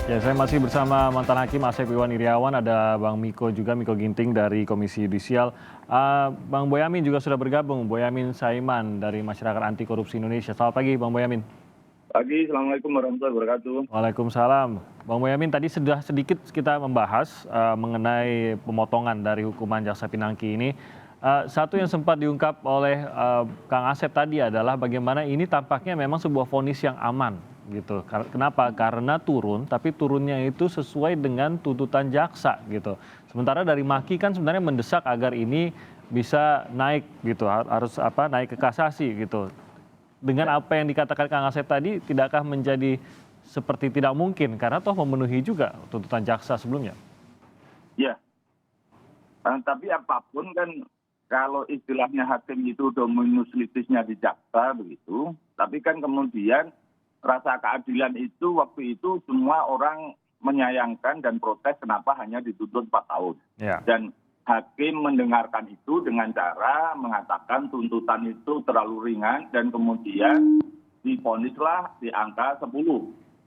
Ya, saya masih bersama mantan hakim Asep Iwan Iryawan, ada Bang Miko juga, Miko Ginting dari Komisi Yudisial. Bang Boyamin juga sudah bergabung, Boyamin Saiman dari Masyarakat Anti Korupsi Indonesia. Selamat pagi Bang Boyamin. Pagi, Assalamualaikum warahmatullahi wabarakatuh. Waalaikumsalam. Bang Boyamin, tadi sudah sedikit kita membahas mengenai pemotongan dari hukuman Jaksa Pinangki ini. Satu yang sempat diungkap oleh Kang Asep tadi adalah bagaimana ini tampaknya memang sebuah vonis yang aman gitu. Kenapa? Karena turun, tapi turunnya itu sesuai dengan tuntutan jaksa gitu. Sementara dari Maki kan sebenarnya mendesak agar ini bisa naik gitu, harus naik ke kasasi gitu. Dengan apa yang dikatakan Kang Asep tadi, tidakkah menjadi seperti tidak mungkin karena toh memenuhi juga tuntutan jaksa sebelumnya? Ya, tapi apapun kan kalau istilahnya hakim itu dominus litisnya di jaksa begitu, tapi kan kemudian rasa keadilan itu waktu itu semua orang menyayangkan dan protes kenapa hanya dituntut 4 tahun. Ya. Dan hakim mendengarkan itu dengan cara mengatakan tuntutan itu terlalu ringan dan kemudian divonislah di angka 10.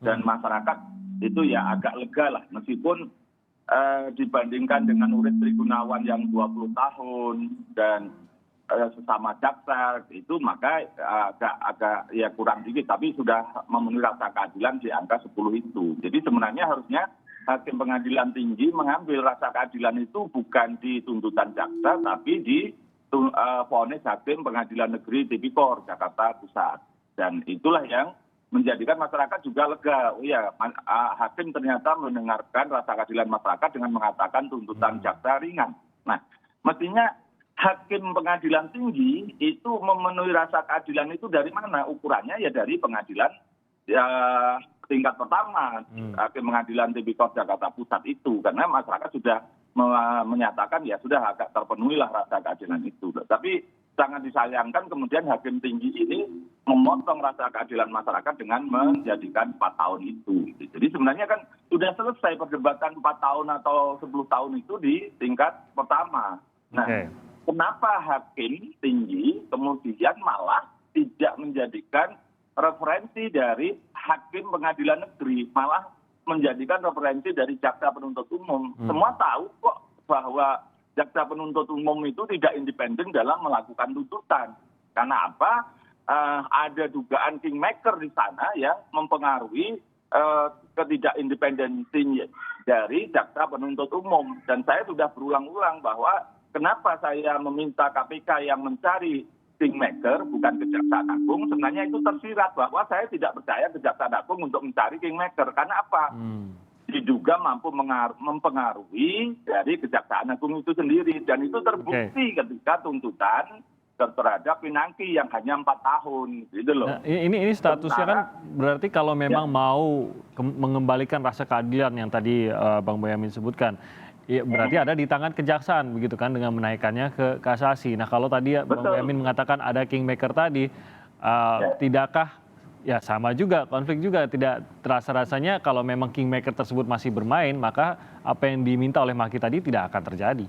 Dan masyarakat itu ya agak lega lah meskipun dibandingkan dengan Urip Trigunawan yang 20 tahun dan sesama jaksa itu maka agak ya kurang dikit tapi sudah memenuhi rasa keadilan di angka 10 itu. Jadi sebenarnya harusnya Hakim Pengadilan Tinggi mengambil rasa keadilan itu bukan di tuntutan jaksa tapi di vonis Hakim Pengadilan Negeri Tipikor Jakarta Pusat. Dan itulah yang menjadikan masyarakat juga lega. Oh iya, hakim ternyata mendengarkan rasa keadilan masyarakat dengan mengatakan tuntutan jaksa ringan. Nah, mestinya Hakim Pengadilan Tinggi itu memenuhi rasa keadilan itu dari mana? Ukurannya ya dari pengadilan ya tingkat pertama, Hakim Pengadilan Tipikor Jakarta Pusat itu. Karena masyarakat sudah menyatakan ya sudah agak terpenuhilah rasa keadilan itu. Tapi sangat disayangkan kemudian Hakim Tinggi ini memotong rasa keadilan masyarakat dengan menjadikan 4 tahun itu. Jadi sebenarnya kan sudah selesai perdebatan 4 tahun atau 10 tahun itu di tingkat pertama. Nah, kenapa Hakim Tinggi kemudian malah tidak menjadikan referensi dari Hakim Pengadilan Negeri, malah menjadikan referensi dari Jaksa Penuntut Umum. Semua tahu kok bahwa Jaksa Penuntut Umum itu tidak independen dalam melakukan tuntutan. Karena apa? Ada dugaan kingmaker di sana yang mempengaruhi ketidakindependensinya dari Jaksa Penuntut Umum. Dan saya sudah berulang-ulang bahwa kenapa saya meminta KPK yang mencari kingmaker, bukan Kejaksaan Agung, sebenarnya itu tersirat bahwa saya tidak percaya Kejaksaan Agung untuk mencari kingmaker. Karena apa? Diduga mampu mempengaruhi dari Kejaksaan Agung itu sendiri. Dan itu terbukti ketika tuntutan terhadap Pinangki yang hanya 4 tahun. Gitu loh. Nah, ini statusnya kan berarti kalau memang mau mengembalikan rasa keadilan yang tadi Bang Boyamin sebutkan, ya, berarti ada di tangan kejaksaan begitu kan dengan menaikkannya ke kasasi. Nah kalau tadi Bang Boyamin mengatakan ada kingmaker tadi, tidakkah ya sama juga konflik juga tidak terasa rasanya kalau memang kingmaker tersebut masih bermain maka apa yang diminta oleh Maki tadi tidak akan terjadi.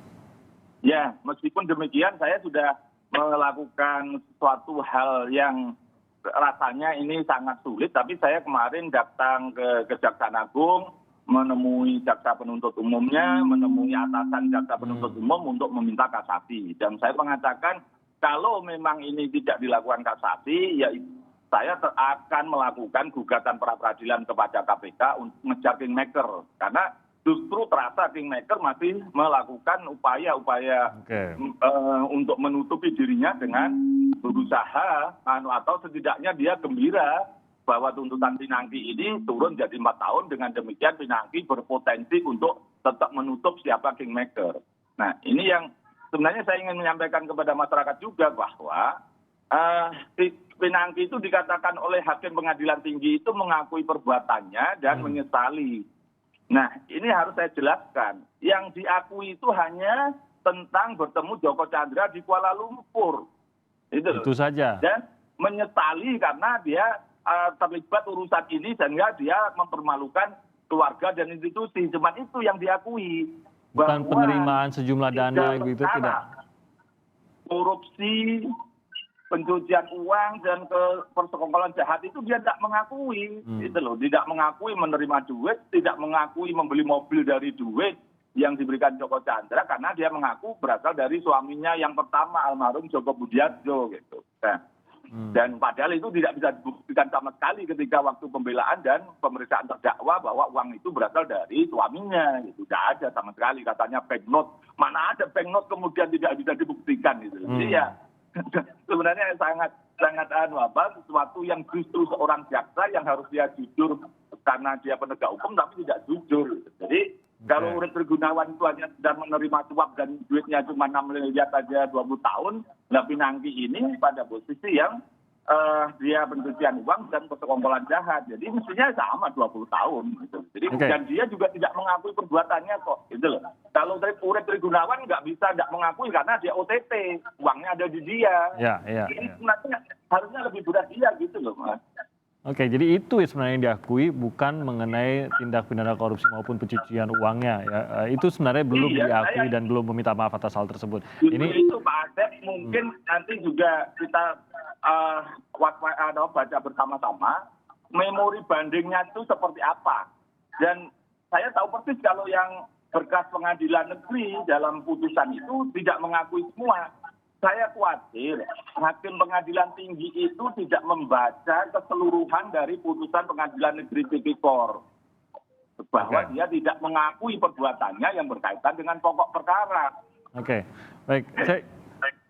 Ya meskipun demikian saya sudah melakukan suatu hal yang rasanya ini sangat sulit tapi saya kemarin datang ke Kejaksaan Agung menemui Jaksa Penuntut Umumnya, menemui atasan Jaksa Penuntut Umum untuk meminta kasasi. Dan saya mengatakan kalau memang ini tidak dilakukan kasasi, ya saya akan melakukan gugatan pra-peradilan kepada KPK untuk mengejar kingmaker. Karena justru terasa kingmaker masih melakukan upaya-upaya untuk menutupi dirinya dengan berusaha atau setidaknya dia gembira bahwa tuntutan Pinangki ini turun jadi 4 tahun, dengan demikian Pinangki berpotensi untuk tetap menutup siapa kingmaker. Nah ini yang sebenarnya saya ingin menyampaikan kepada masyarakat juga bahwa Pinangki itu dikatakan oleh Hakim Pengadilan Tinggi itu mengakui perbuatannya dan menyesali. Nah ini harus saya jelaskan, yang diakui itu hanya tentang bertemu Joko Chandra di Kuala Lumpur. Itu saja. Dan menyesali karena dia terlibat urusan ini sehingga dia mempermalukan keluarga dan institusi. Cuman itu yang diakui. Bukan penerimaan sejumlah dana begitu tidak? Korupsi, pencucian uang dan ke persekongkolan jahat itu dia tidak mengakui, gitu loh, tidak mengakui menerima duit, tidak mengakui membeli mobil dari duit yang diberikan Joko Chandra karena dia mengaku berasal dari suaminya yang pertama almarhum Joko Budiarto gitu. Nah, dan padahal itu tidak bisa dibuktikan sama sekali ketika waktu pembelaan dan pemeriksaan terdakwa bahwa uang itu berasal dari suaminya gitu. Tidak ada sama sekali katanya banknote. Mana ada banknote kemudian tidak bisa dibuktikan gitu. Jadi ya sebenarnya sangat sesuatu yang justru seorang jaksa yang harus dia jujur karena dia penegak hukum tapi tidak jujur. Jadi kalau Urip Trigunawan itu hanya sedang menerima suap dan duitnya cuma 6 miliar saja 20 tahun, nah Pinangki ini pada posisi yang dia pencucian uang dan persekongkolan jahat. Jadi mestinya sama 20 tahun. Gitu. Jadi dan dia juga tidak mengakui perbuatannya kok. Gitu loh. Kalau Urip Trigunawan nggak bisa tidak mengakui karena dia OTT, uangnya ada di dia. Ini sebenarnya harusnya lebih berat dia gitu loh, Mas. Oke, jadi itu sebenarnya yang diakui bukan mengenai tindak pidana korupsi maupun pencucian uangnya. Ya, itu sebenarnya belum diakui dan belum meminta maaf atas hal tersebut. Ini itu Pak Asep mungkin nanti juga kita baca bersama-sama memori bandingnya itu seperti apa. Dan saya tahu persis kalau yang berkas pengadilan negeri dalam putusan itu tidak mengakui semua. Saya khawatir hakim pengadilan tinggi itu tidak membaca keseluruhan dari putusan pengadilan negeri Tipikor. Bahwa dia tidak mengakui perbuatannya yang berkaitan dengan pokok perkara. Oke, baik.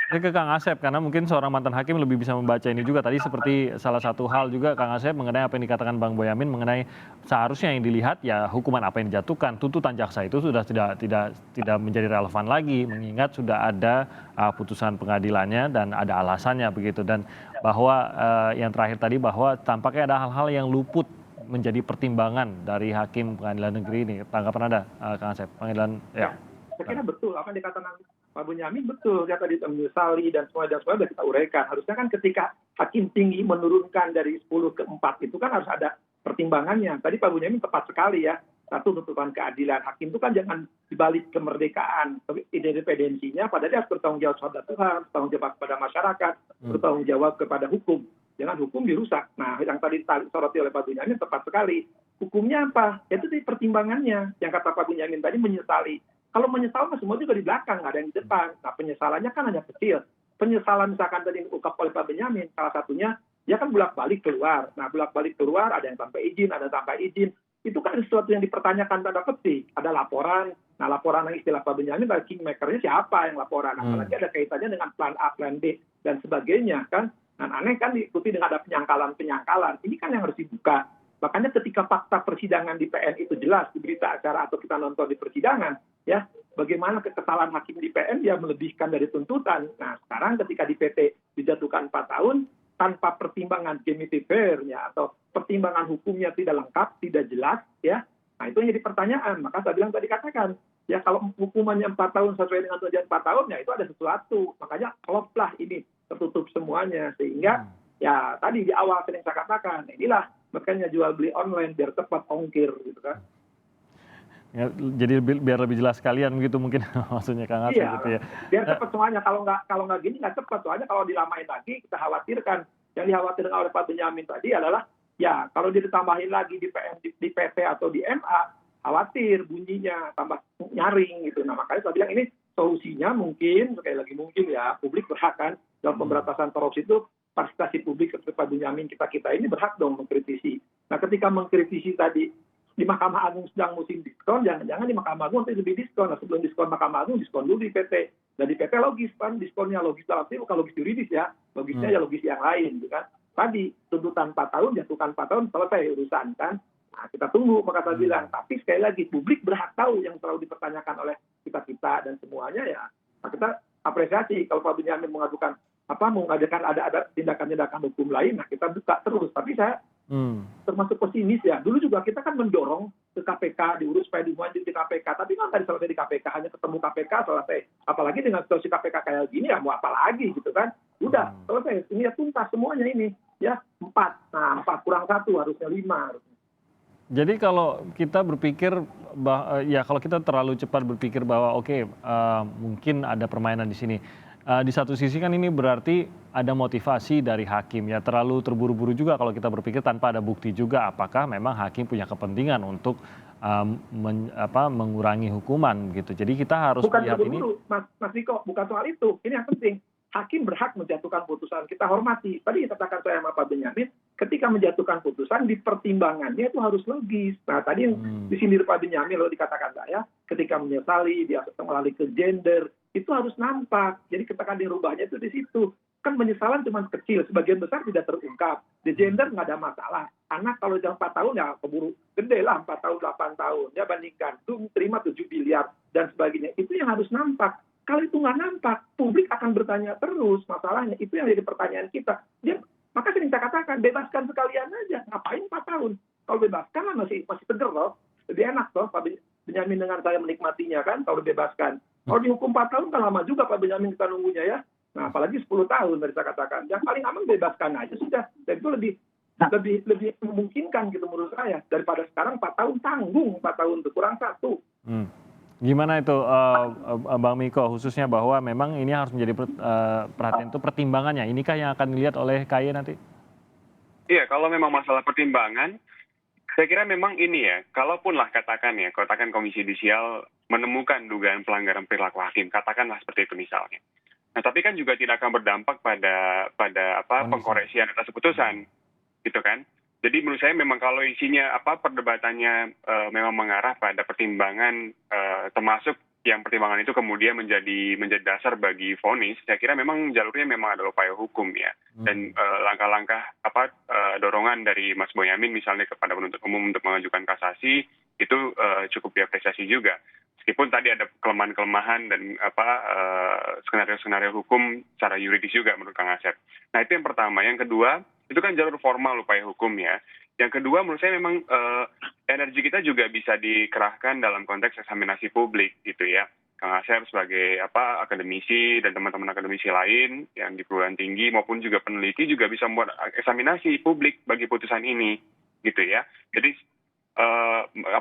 Saya ke Kang Asep, karena mungkin seorang mantan hakim lebih bisa membaca ini juga. Tadi seperti salah satu hal juga Kang Asep mengenai apa yang dikatakan Bang Boyamin mengenai seharusnya yang dilihat ya hukuman apa yang dijatuhkan. Tuntutan jaksa itu sudah tidak menjadi relevan lagi, mengingat sudah ada putusan pengadilannya dan ada alasannya begitu. Dan bahwa yang terakhir tadi bahwa tampaknya ada hal-hal yang luput menjadi pertimbangan dari hakim pengadilan negeri ini. Tanggapan Anda, Kang Asep? Pengadilan, ya. Saya kira betul, apa yang dikatakan Pak Bonyamin betul, dia tadi menyesali dan semuanya sudah kita uraikan. Harusnya kan ketika hakim tinggi menurunkan dari 10 ke 4 itu kan harus ada pertimbangannya. Tadi Pak Bonyamin tepat sekali ya, satu tuntutan keadilan. Hakim itu kan jangan dibalik kemerdekaan, independensinya, padahal dia harus bertanggung jawab kepada Tuhan, bertanggung jawab kepada masyarakat, bertanggung jawab kepada hukum. Jangan hukum dirusak. Nah, yang tadi disoroti oleh Pak Bonyamin tepat sekali. Hukumnya apa? Itu di pertimbangannya. Yang kata Pak Bonyamin tadi menyesali. Kalau menyesal semua juga di belakang, nggak ada yang di depan. Nah, penyesalannya kan hanya kecil. Penyesalan misalkan tadi diungkap oleh Pak Bonyamin, salah satunya dia kan bolak-balik keluar. Nah, bolak-balik keluar ada yang tanpa izin, ada yang tanpa izin. Itu kan sesuatu yang dipertanyakan tanda petik. Ada laporan. Nah, laporan yang istilah Pak Bonyamin, kingmakernya siapa yang laporan? Apalagi ada kaitannya dengan plan A, plan B, dan sebagainya kan. Nah, aneh kan diikuti dengan ada penyangkalan-penyangkalan. Ini kan yang harus dibuka. Makanya ketika fakta persidangan di PN itu jelas di berita acara atau kita nonton di persidangan, ya bagaimana kesalahan hakim di PN dia melebihkan dari tuntutan. Nah sekarang ketika di PT dijatuhkan 4 tahun tanpa pertimbangan fair-nya atau pertimbangan hukumnya tidak lengkap, tidak jelas, ya. Nah itu yang jadi pertanyaan. Maka saya bilang tadi katakan, ya kalau hukumannya 4 tahun sesuai dengan tuntutan 4 tahun, ya itu ada sesuatu. Makanya kloplah ini tertutup semuanya sehingga ya tadi di awal sering saya katakan, inilah makanya jual beli online biar cepat ongkir gitu kan. Ya, jadi biar lebih jelas sekalian begitu mungkin maksudnya Kang Asep gitu ya. Biar cepat semuanya, kalau nggak gini nggak cepat. Soalnya kalau dilamain lagi kita khawatirkan. Yang dikhawatirkan oleh Pak Benyamin tadi adalah ya kalau dia ditambahin lagi di PN, di PT atau di MA, khawatir bunyinya tambah nyaring gitu. Nah makanya saya bilang ini solusinya mungkin, sekali lagi mungkin ya, publik berhak kan dalam pemberantasan korupsi itu partisipasi publik seperti Pak Benyamin kita ini berhak dong mengkritisi. Nah ketika mengkritisi tadi di Mahkamah Agung sedang musim diskon, jangan-jangan di Mahkamah Agung nanti lebih diskon. Nah sebelum diskon Mahkamah Agung, diskon dulu di PT. Dan di PT logis kan, diskonnya logis dalam arti bukan logis yuridis ya, logisnya ya logis yang lain gitu kan. Tadi tuntutan 4 tahun, jatuhkan 4 tahun, selesai urusan kan. Nah kita tunggu, maka saya bilang. Tapi sekali lagi publik berhak tahu yang selalu dipertanyakan oleh kita dan semuanya ya. Nah, kita apresiasi kalau Pak Benyamin mengadakan ada tindakan-tindakan hukum lain, nah kita buka terus. Tapi saya termasuk pesimis ya. Dulu juga kita kan mendorong ke KPK, diurus supaya dimuatin di KPK. Tapi kan tadi selesai di KPK, hanya ketemu KPK selesai. Apalagi dengan situasi KPK kayak gini ya mau apa lagi gitu kan. Udah selesai, ini ya tuntas semuanya ini. Ya 4, nah 4 kurang 1 harusnya 5. Jadi kalau kita berpikir, ya kalau kita terlalu cepat berpikir bahwa oke, mungkin ada permainan di sini. di satu sisi kan ini berarti ada motivasi dari hakim ya, terlalu terburu-buru juga kalau kita berpikir tanpa ada bukti juga apakah memang hakim punya kepentingan untuk mengurangi hukuman gitu. Jadi kita harus Bukan melihat ini. terburu-buru, Mas Riko, bukan soal itu. Ini yang penting. Hakim berhak menjatuhkan putusan, kita hormati. Tadi katakan saya sama Pak Benyamin, ketika menjatuhkan putusan di pertimbangannya itu harus logis. Nah tadi yang disindir Pak Benyamin lalu dikatakan saya, ketika menyesali, dia melalui ke gender, itu harus nampak. Jadi ketika dirubahnya itu di situ. Kan penyesalan cuma kecil, sebagian besar tidak terungkap. Di gender nggak ada masalah. Anak kalau udah 4 tahun ya keburu gede lah, 4 tahun, 8 tahun. Ya bandingkan, itu terima 7 miliar dan sebagainya. Itu yang harus nampak. Kalau itu nggak nampak, publik akan bertanya terus masalahnya. Itu yang jadi pertanyaan kita. Maka sering saya katakan, bebaskan sekalian aja. Ngapain 4 tahun? Kalau bebaskan lah masih seger loh. Lebih enak loh Pak Benyamin dengan saya menikmatinya kan, kalau bebaskan. Kalau dihukum 4 tahun kan lama juga Pak Benyamin kita nunggunya ya. Nah apalagi 10 tahun tadi saya katakan. Yang paling aman bebaskan aja sudah. Dan itu lebih memungkinkan gitu menurut saya. Daripada sekarang 4 tahun tanggung 4 tahun itu kurang 1. Gimana itu Bang Miko, khususnya bahwa memang ini harus menjadi perhatian itu pertimbangannya. Inikah yang akan dilihat oleh KY nanti? Iya, kalau memang masalah pertimbangan, saya kira memang ini ya, kalaupun katakan Komisi Yudisial menemukan dugaan pelanggaran perilaku hakim, katakanlah seperti itu misalnya. Nah, tapi kan juga tidak akan berdampak pada pengkoreksian atas putusan, gitu kan? Jadi menurut saya memang kalau isinya perdebatannya memang mengarah pada pertimbangan, termasuk yang pertimbangan itu kemudian menjadi dasar bagi vonis, saya kira memang jalurnya memang adalah upaya hukum ya. Dan langkah-langkah dorongan dari Mas Boyamin misalnya kepada penuntut umum untuk mengajukan kasasi itu cukup diapresiasi juga. Meskipun tadi ada kelemahan-kelemahan dan skenario-skenario hukum secara yuridis juga menurut Kang Asep. Nah itu yang pertama. Yang kedua, itu kan jalur formal upaya hukum ya. Yang kedua menurut saya memang energi kita juga bisa dikerahkan dalam konteks eksaminasi publik gitu ya. Kang Asep sebagai akademisi dan teman-teman akademisi lain yang di perguruan tinggi maupun juga peneliti juga bisa membuat eksaminasi publik bagi putusan ini gitu ya. Jadi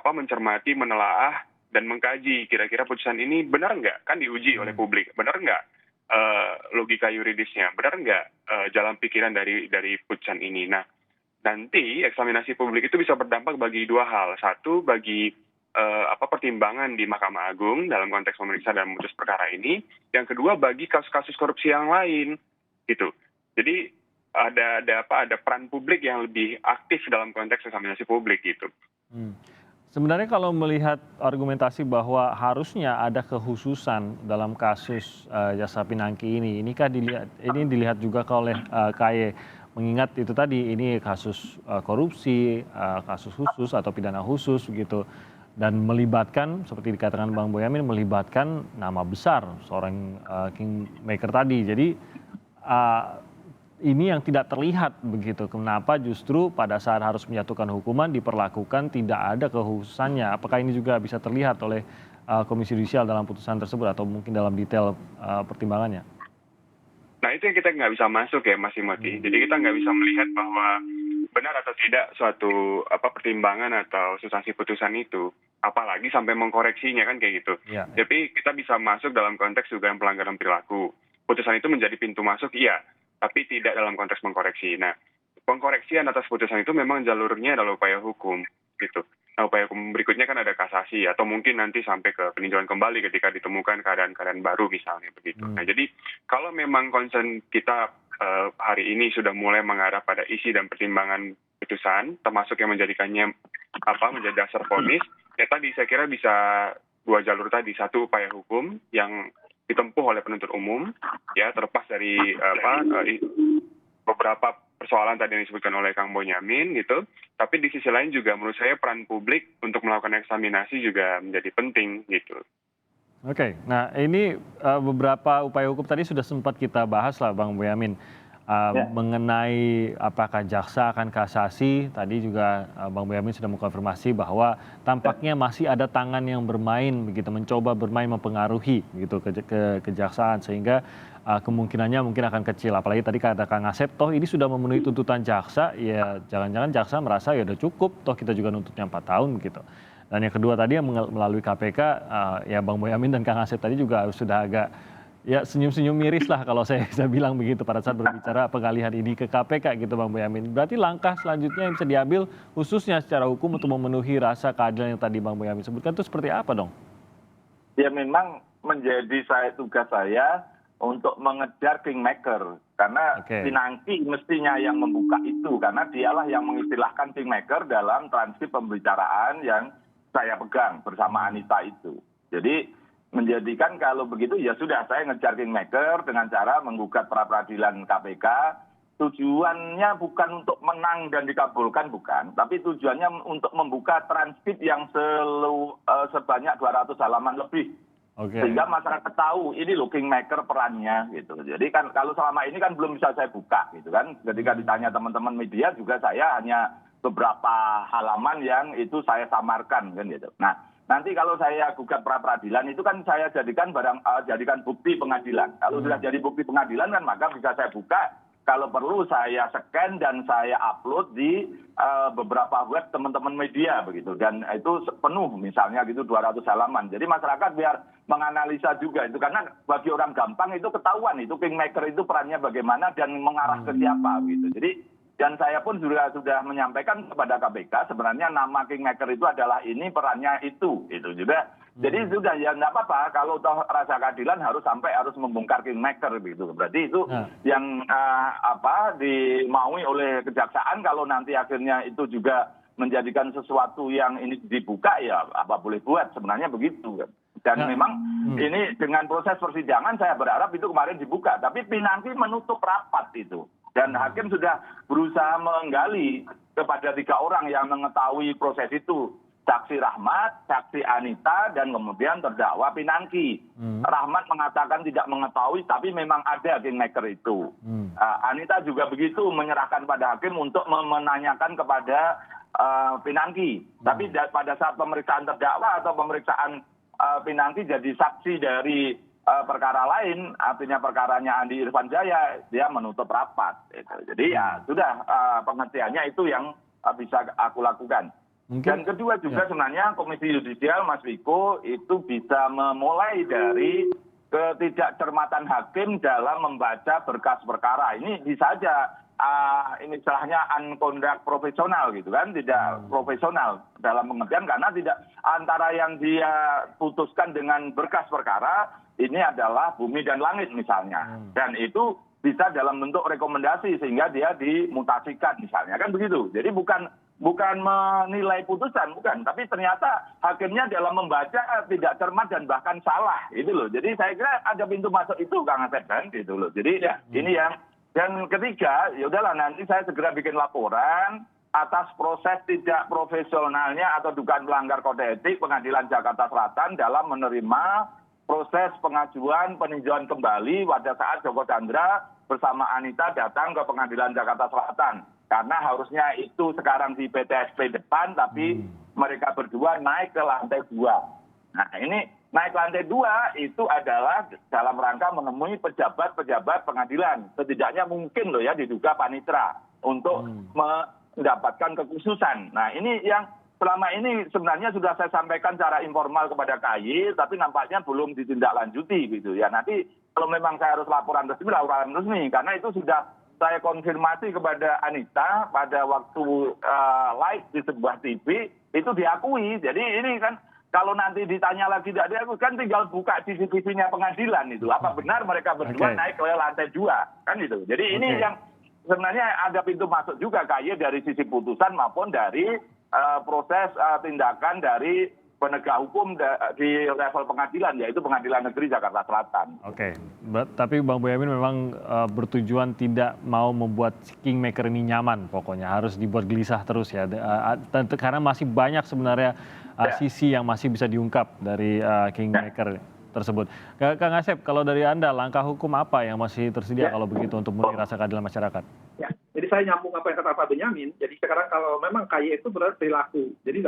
mencermati, menelaah dan mengkaji kira-kira putusan ini benar nggak, kan diuji oleh publik, benar nggak logika yuridisnya, benar nggak jalan pikiran dari putusan ini. Nah, nanti eksaminasi publik itu bisa berdampak bagi dua hal. Satu, bagi pertimbangan di Mahkamah Agung dalam konteks memeriksa dan memutus perkara ini. Yang kedua, bagi kasus-kasus korupsi yang lain, gitu. Jadi ada peran publik yang lebih aktif dalam konteks eksaminasi publik gitu. Sebenarnya kalau melihat argumentasi bahwa harusnya ada kekhususan dalam kasus Jasa Pinangki ini kah dilihat juga oleh KY, mengingat itu tadi ini kasus korupsi, kasus khusus atau pidana khusus begitu, dan melibatkan seperti dikatakan Bang Boyamin melibatkan nama besar seorang kingmaker tadi. Jadi ini yang tidak terlihat begitu. Kenapa justru pada saat harus menjatuhkan hukuman diperlakukan tidak ada kekhususannya? Apakah ini juga bisa terlihat oleh Komisi Yudisial dalam putusan tersebut atau mungkin dalam detail pertimbangannya? Nah itu yang kita nggak bisa masuk ya Mas Timothy. Jadi kita nggak bisa melihat bahwa benar atau tidak suatu pertimbangan atau substansi putusan itu. Apalagi sampai mengkoreksinya kan kayak gitu. Ya. Tapi kita bisa masuk dalam konteks dugaan pelanggaran perilaku. Putusan itu menjadi pintu masuk, iya. Tapi tidak dalam konteks mengkoreksi. Nah, pengkoreksian atas putusan itu memang jalurnya adalah upaya hukum, gitu. Nah, upaya hukum berikutnya kan ada kasasi, atau mungkin nanti sampai ke peninjauan kembali ketika ditemukan keadaan-keadaan baru misalnya, begitu. Nah, jadi kalau memang concern kita hari ini sudah mulai mengarah pada isi dan pertimbangan putusan, termasuk yang menjadikannya menjadi dasar vonis, ya tadi saya kira bisa dua jalur tadi. Satu, upaya hukum yang ditempuh oleh penuntut umum, ya terlepas dari beberapa persoalan tadi yang disebutkan oleh Kang Boyamin gitu. Tapi di sisi lain juga menurut saya peran publik untuk melakukan eksaminasi juga menjadi penting gitu. Oke, nah ini beberapa upaya hukum tadi sudah sempat kita bahas lah Bang Boyamin. Mengenai apakah jaksa akan kasasi, tadi juga Bang Boyamin sudah mengkonfirmasi bahwa tampaknya masih ada tangan yang bermain begitu, mencoba bermain mempengaruhi gitu ke kejaksaan, sehingga kemungkinannya mungkin akan kecil. Apalagi tadi kata Kang Asep, toh ini sudah memenuhi tuntutan jaksa, ya jangan-jangan jaksa merasa ya udah cukup, toh kita juga nuntutnya 4 tahun gitu. Dan yang kedua tadi yang melalui KPK, ya Bang Boyamin dan Kang Asep tadi juga sudah agak Ya senyum-senyum miris lah kalau saya bisa bilang begitu pada saat berbicara pengalihan ini ke KPK gitu Bang Boyamin. Berarti langkah selanjutnya yang bisa diambil khususnya secara hukum untuk memenuhi rasa keadilan yang tadi Bang Boyamin sebutkan itu seperti apa dong? Ya memang menjadi tugas saya untuk mengejar kingmaker. Karena Pinangki mestinya yang membuka itu. Karena dialah yang mengistilahkan kingmaker dalam transkrip pembicaraan yang saya pegang bersama Anita itu. Jadi menjadikan kalau begitu ya sudah saya ngejar kingmaker dengan cara menggugat pra-peradilan KPK. Tujuannya bukan untuk menang dan dikabulkan, bukan. Tapi tujuannya untuk membuka transkrip yang sebanyak 200 halaman lebih. Sehingga masyarakat tahu ini loh kingmaker perannya gitu. Jadi kan kalau selama ini kan belum bisa saya buka gitu kan. Ketika ditanya teman-teman media juga saya hanya beberapa halaman yang itu saya samarkan kan gitu. Nah, nanti kalau saya gugat pra-peradilan itu kan saya jadikan jadikan bukti pengadilan. Kalau sudah jadi bukti pengadilan kan maka bisa saya buka. Kalau perlu saya scan dan saya upload di beberapa web teman-teman media begitu. Dan itu penuh misalnya gitu 200 halaman. Jadi masyarakat biar menganalisa juga itu. Karena bagi orang gampang itu ketahuan itu kingmaker itu perannya bagaimana dan mengarah ke siapa gitu. Jadi dan saya pun juga sudah menyampaikan kepada KPK sebenarnya nama kingmaker itu adalah ini perannya itu juga. Jadi sudah ya enggak apa-apa kalau toh rasa keadilan harus membongkar kingmaker begitu. Berarti itu yang dimaui oleh kejaksaan kalau nanti akhirnya itu juga menjadikan sesuatu yang ini dibuka ya apa boleh buat sebenarnya begitu. Dan memang ini dengan proses persidangan saya berharap itu kemarin dibuka tapi Pinangki menutup rapat itu. Dan hakim sudah berusaha menggali kepada 3 orang yang mengetahui proses itu. Saksi Rahmat, saksi Anita, dan kemudian terdakwa Pinangki. Rahmat mengatakan tidak mengetahui, tapi memang ada kingmaker itu. Anita juga begitu menyerahkan pada hakim untuk menanyakan kepada Pinangki. Tapi pada saat pemeriksaan terdakwa atau pemeriksaan Pinangki jadi saksi dari perkara lain, artinya perkaranya Andi Irfan Jaya, dia menutup rapat. Gitu. Jadi ya sudah pengertiannya itu yang bisa aku lakukan. Dan kedua juga sebenarnya Komisi Yudisial Mas Wiko itu bisa memulai dari ketidakcermatan hakim dalam membaca berkas perkara. Ini bisa saja ini istilahnya unconduct profesional gitu kan, tidak profesional dalam pengertian karena tidak antara yang dia putuskan dengan berkas perkara ini adalah bumi dan langit misalnya. Dan itu bisa dalam bentuk rekomendasi sehingga dia dimutasikan misalnya. Kan begitu. Jadi bukan menilai putusan, bukan. Tapi ternyata hakimnya dalam membaca tidak cermat dan bahkan salah. Gitu loh. Jadi saya kira ada pintu masuk itu Kang Asep kan. Gitu loh. Jadi ini yang. Dan ketiga, ya udahlah nanti saya segera bikin laporan atas proses tidak profesionalnya atau dugaan melanggar kode etik Pengadilan Jakarta Selatan dalam menerima proses pengajuan peninjauan kembali pada saat Joko Chandra bersama Anita datang ke Pengadilan Jakarta Selatan. Karena harusnya itu sekarang di PTSP depan, tapi mereka berdua naik ke lantai 2. Nah ini naik lantai 2 itu adalah dalam rangka menemui pejabat-pejabat pengadilan. Setidaknya mungkin loh ya diduga panitera untuk mendapatkan kekhususan. Nah ini yang selama ini sebenarnya sudah saya sampaikan secara informal kepada KY, tapi nampaknya belum ditindaklanjuti gitu ya. Nanti kalau memang saya harus laporan resmi, karena itu sudah saya konfirmasi kepada Anita pada waktu live di sebuah TV, itu diakui. Jadi ini kan kalau nanti ditanya lagi tidak diakui, kan tinggal buka CCTV-nya pengadilan itu. Apa benar mereka berdua naik ke lantai 2, kan itu. Jadi ini yang sebenarnya ada pintu masuk juga KY dari sisi putusan maupun dari proses tindakan dari penegak hukum di level pengadilan, yaitu Pengadilan Negeri Jakarta Selatan. Tapi Bang Boyamin memang bertujuan tidak mau membuat kingmaker ini nyaman pokoknya. Harus dibuat gelisah terus ya. Karena masih banyak sebenarnya sisi yang masih bisa diungkap dari kingmaker tersebut. Kang Asep, kalau dari Anda langkah hukum apa yang masih tersedia kalau begitu untuk memenuhi rasa keadilan masyarakat? Ya, jadi saya nyambung apa yang kata Pak Benyamin. Jadi sekarang kalau memang KY itu berarti perilaku. Jadi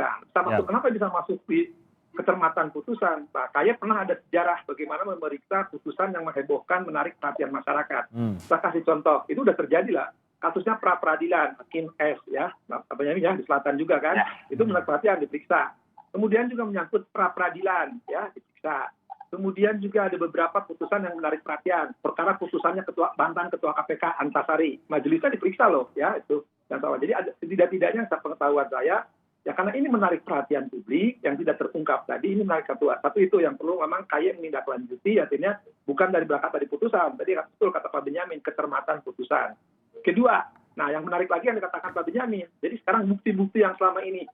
kenapa bisa masuk di kecermatan putusan? Pak KY pernah ada sejarah bagaimana memeriksa putusan yang menghebohkan, menarik perhatian masyarakat. Saya kasih contoh, itu udah terjadi lah. Kasusnya pra-peradilan, Hakim S ya, Pak Benyamin ya, di selatan juga kan. Itu menarik perhatian, diperiksa. Kemudian juga menyangkut pra-peradilan ya, diperiksa. Kemudian juga ada beberapa putusan yang menarik perhatian. Perkara putusannya mantan Ketua KPK Antasari. Majelisnya diperiksa loh, ya itu yang salah. Jadi ada tidak-tidaknya sepengetahuan saya, ya karena ini menarik perhatian publik yang tidak terungkap tadi, ini menarik satu itu yang perlu memang KAY menindaklanjuti, artinya bukan dari belakang tadi putusan. Tadi betul kata Pak Benyamin, kecermatan putusan. Kedua, nah yang menarik lagi yang dikatakan Pak Benyamin, jadi sekarang bukti-bukti yang selama ini,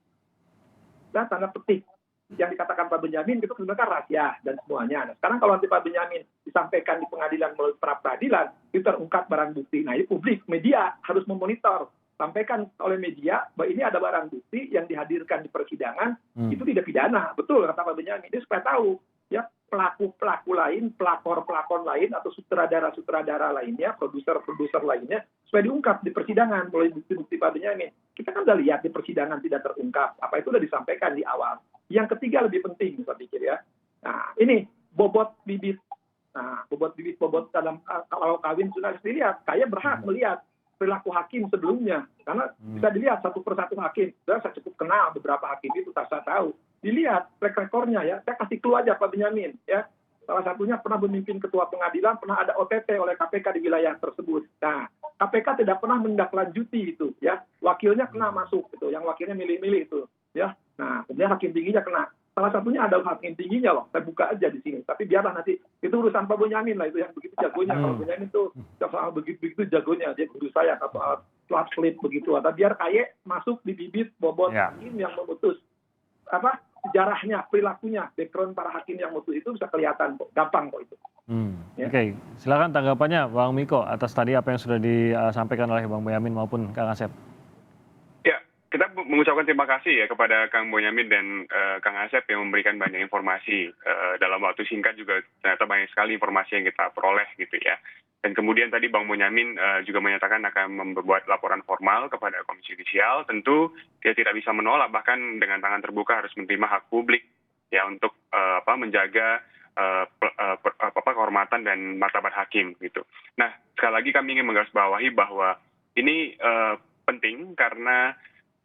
dan tanda petik, yang dikatakan Pak Benyamin itu sebenarnya rahasia dan semuanya. Nah, sekarang kalau nanti Pak Benyamin disampaikan di pengadilan melalui pra peradilan, itu terungkap barang bukti. Nah, ini publik, media harus memonitor. Sampaikan oleh media bahwa ini ada barang bukti yang dihadirkan di persidangan, itu tidak pidana. Betul kata Pak Benyamin. Dia supaya tahu, ya pelaku-pelaku lain, pelakor-pelakon lain, atau sutradara-sutradara lainnya, produser-produser lainnya, supaya diungkap di persidangan melalui bukti-bukti Pak Benyamin. Kita kan udah lihat di persidangan tidak terungkap. Apa itu udah disampaikan di awal. Yang ketiga lebih penting, saya pikir ya. Nah, ini bobot bibit. Nah, bobot dalam kalau kawin sudah dilihat. Saya berhak melihat perilaku hakim sebelumnya. Karena bisa dilihat satu persatu hakim. Sudah saya cukup kenal beberapa hakim itu, saya tahu. Dilihat track record-nya ya. Saya kasih clue aja Pak Benyamin. Ya. Salah satunya pernah memimpin ketua pengadilan, pernah ada OTT oleh KPK di wilayah tersebut. Nah, KPK tidak pernah menindaklanjuti itu. Ya. Wakilnya kena masuk. Gitu. Yang wakilnya milih-milih itu. Ya. Nah, kemudian hakim tingginya kena. Salah satunya ada hakim tingginya loh. Saya buka aja di sini. Tapi biarlah nanti itu urusan Pak Benyamin lah itu yang begitu jagonya. Kalau Benyamin itu soal begitu jagonya dia guru saya atau slot slip begitu. Atau biar KAY masuk di bibit bobot hakim yang memutus sejarahnya, perilakunya, background para hakim yang memutus itu bisa kelihatan kok. Gampang kok itu. Ya. Oke, silakan tanggapannya Bang Miko atas tadi apa yang sudah disampaikan oleh Bang Boyamin maupun Kang Asep. Kita mengucapkan terima kasih ya kepada Kang Bonyamin dan Kang Asep yang memberikan banyak informasi. Dalam waktu singkat juga ternyata banyak sekali informasi yang kita peroleh gitu ya. Dan kemudian tadi Bang Bonyamin juga menyatakan akan membuat laporan formal kepada Komisi Yudisial. Tentu dia tidak bisa menolak, bahkan dengan tangan terbuka harus menerima hak publik ya untuk menjaga kehormatan dan martabat hakim gitu. Nah, sekali lagi kami ingin menggarisbawahi bahwa ini penting karena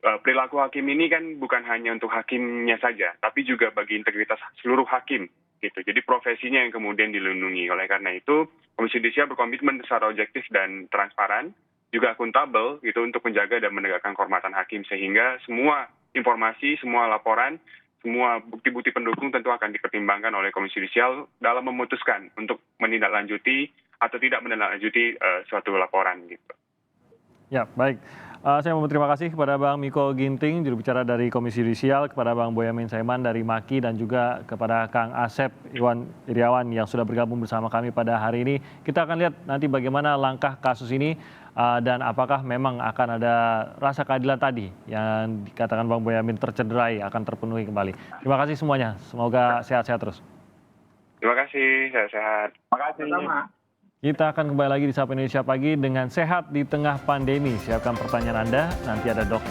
perilaku hakim ini kan bukan hanya untuk hakimnya saja, tapi juga bagi integritas seluruh hakim, gitu. Jadi profesinya yang kemudian dilindungi. Oleh karena itu, Komisi Yudisial berkomitmen secara objektif dan transparan, juga akuntabel, gitu, untuk menjaga dan menegakkan kehormatan hakim sehingga semua informasi, semua laporan, semua bukti-bukti pendukung tentu akan dipertimbangkan oleh Komisi Yudisial dalam memutuskan untuk menindaklanjuti atau tidak menindaklanjuti suatu laporan, gitu. Ya, baik. Saya mau berterima kasih kepada Bang Miko Ginting, juru bicara dari Komisi Yudisial, kepada Bang Boyamin Saiman dari MAKI, dan juga kepada Kang Asep Iriawan yang sudah bergabung bersama kami pada hari ini. Kita akan lihat nanti bagaimana langkah kasus ini dan apakah memang akan ada rasa keadilan tadi yang dikatakan Bang Boyamin tercederai akan terpenuhi kembali. Terima kasih semuanya. Semoga sehat-sehat terus. Terima kasih, sehat-sehat. Terima kasih. Sama. Kita akan kembali lagi di Sapa Indonesia Pagi dengan sehat di tengah pandemi. Siapkan pertanyaan Anda, nanti ada dokter.